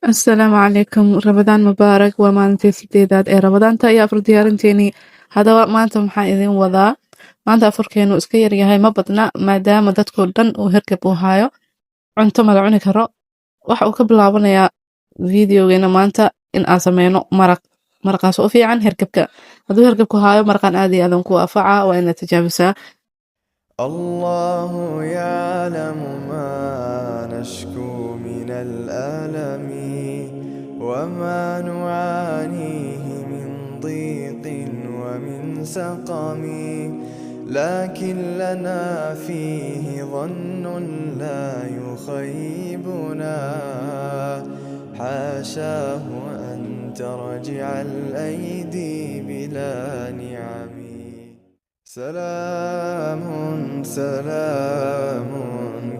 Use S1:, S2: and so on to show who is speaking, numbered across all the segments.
S1: Asalaamu calaykum Ramadaan mubaarak waa maalintii sideedaad ee Ramadaanta iyo afur diyaarinteeni haddaba maanta maxaa idin wadaa maanta afurkeenu iska yaryahay ma badna maadaama dadkoo dhan uu hergab u hayo cunto mala cuni karo waxa uu ka bilaabanayaa videogeena maanta in aan sameyno maraqaas oo fiican hergabka hadduu hergabku hayo maraqan aad iyo aadan ku anfaca waa inaad tijaabisaa
S2: الله يعلم ما نشكو من الألم وما نعانيه من ضيق ومن سقم لكن لنا فيه ظن لا يخيبنا حاشاه أن ترجع الأيدي بلا نعم سلام سلام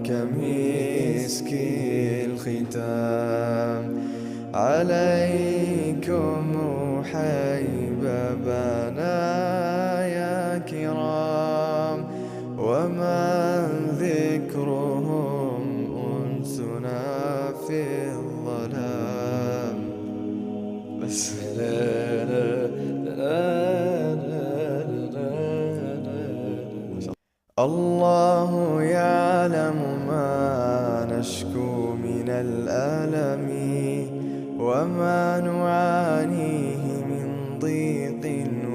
S2: كمسك الختام عليكم حبيبنا يا كرام ومن ذكرهم أنسنا في الظلام بس الله يعلم ما نشكو من الألم وما نعانيه من ضيق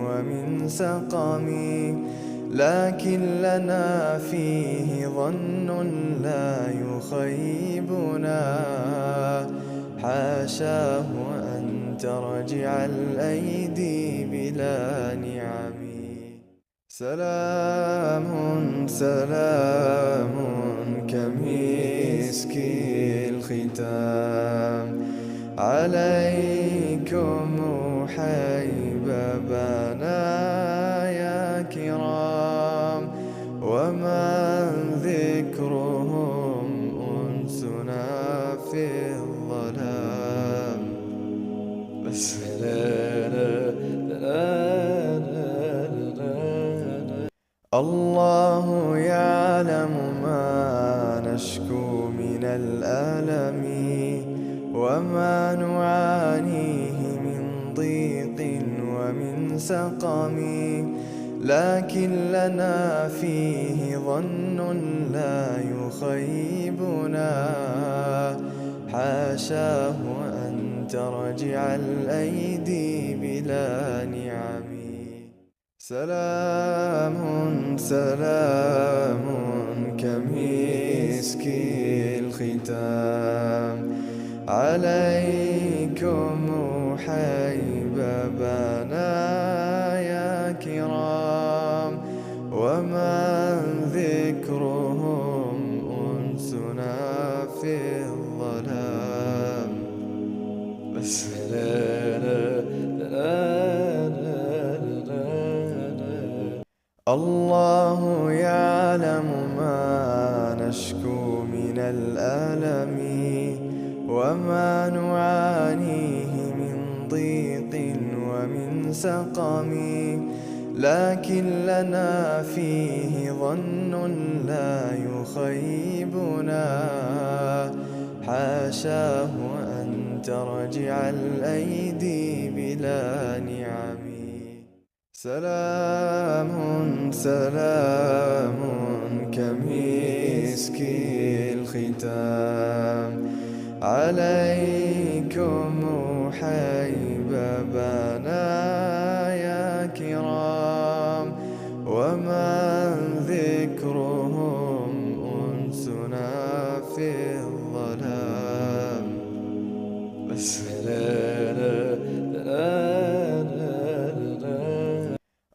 S2: ومن سقم لكن لنا فيه ظن لا يخيبنا حاشاه أن ترجع الأيدي بلا نعم سلام سلام كمسك الختام عليكم حبيبنا يا كرام ومن ذكرهم أنسنا في الظلام بس الله يعلم ما نشكو من الألم وما نعانيه من ضيق ومن سقم لكن لنا فيه ظن لا يخيبنا حاشاه أن ترجع الأيدي بلا نعم سلام سلام كمسك الختام عليكم حبيبنا يا كرام ومن ذكرهم أنسنا في الظلام بس الله يعلم ما نشكو من الألم وما نعانيه من ضيق ومن سقم لكن لنا فيه ظن لا يخيبنا حاشاه أن ترجع الأيدي بلا نعم سلام سلام كمسك الختام عليكم حبيبنا يا كرام ومن ذكرهم أنسنا في الظلام بس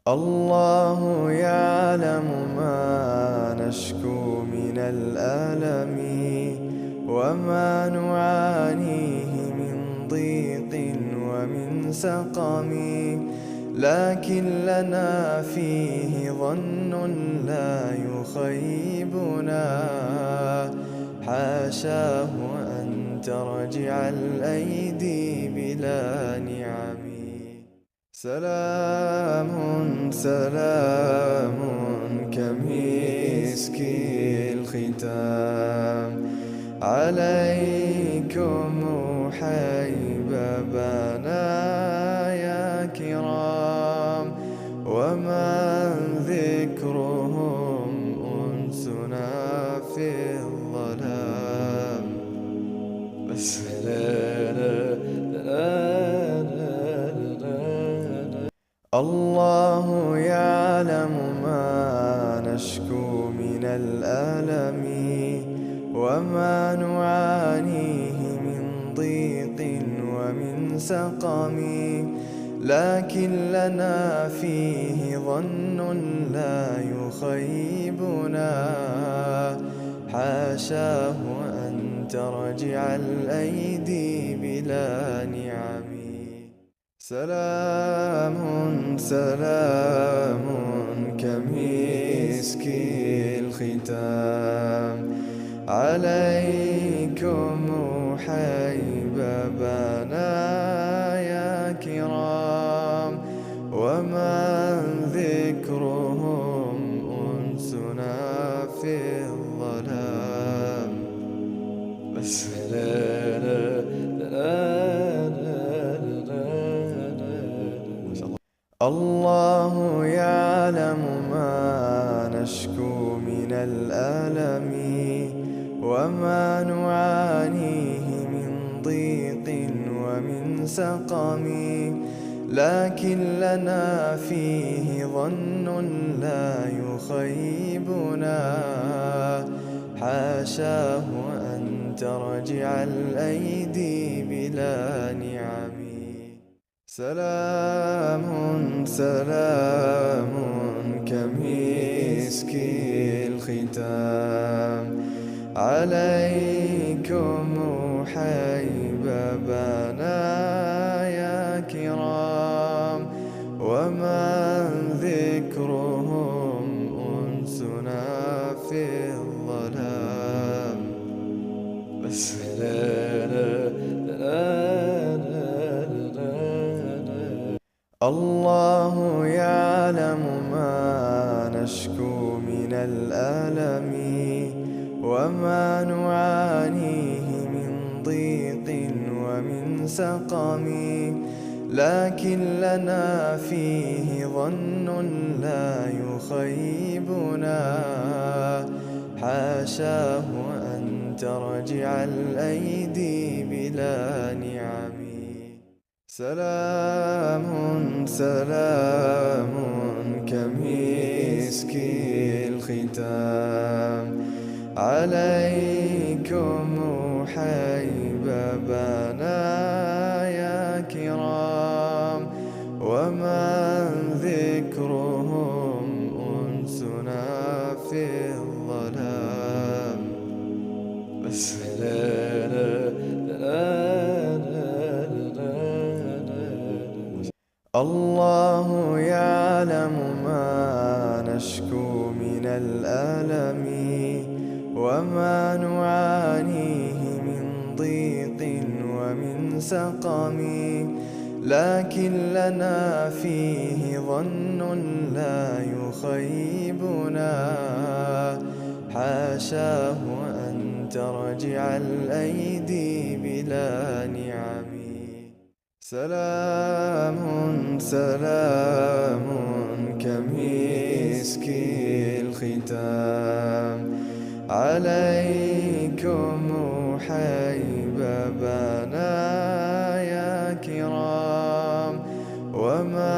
S2: الله يعلم ما نشكو من الألم وما نعانيه من ضيق ومن سقم لكن لنا فيه ظن لا يخيبنا حاشاه أن ترجع الأيدي بلا نعم سلام سلام كمسك الختام عليكم حبيبنا الله يعلم ما نشكو من الألم وما نعانيه من ضيق ومن سقم، لكن لنا فيه ظن لا يخيبنا، حاشاه أن ترجع الأيدي بلا نعم. سلام سلام كمسك الختام عليكم حبيبنا يا كرام، ومن ذكرهم أنسنا في الظلام. بس الله يعلم ما نشكو من الألم وما نعانيه من ضيق ومن سقم، لكن لنا فيه ظن لا يخيبنا، حاشاه أن ترجع الأيدي بلا نعم. سلام سلام كمسك الختام عليكم حبيبنا يا كرام، ومن ذكرهم أنسنا في الظلام. بس الله يعلم ما نشكو من الألم وما نعانيه من ضيق ومن سقم، لكن لنا فيه ظن لا يخيبنا، حاشاه أن ترجع الأيدي بلا نعم. سلام سلام كمسك الختام عليكم حبيبنا يا كرام، ومن ذكرهم أنسنا في الظلام. بس الله يعلم ما نشكو من الألم وما نعانيه من ضيق ومن سقم، لكن لنا فيه ظن لا يخيبنا، حاشاه أن ترجع الأيدي بلا نعم. سلام سلام كمسك الختام عليكم حبيبنا يا كرام، وما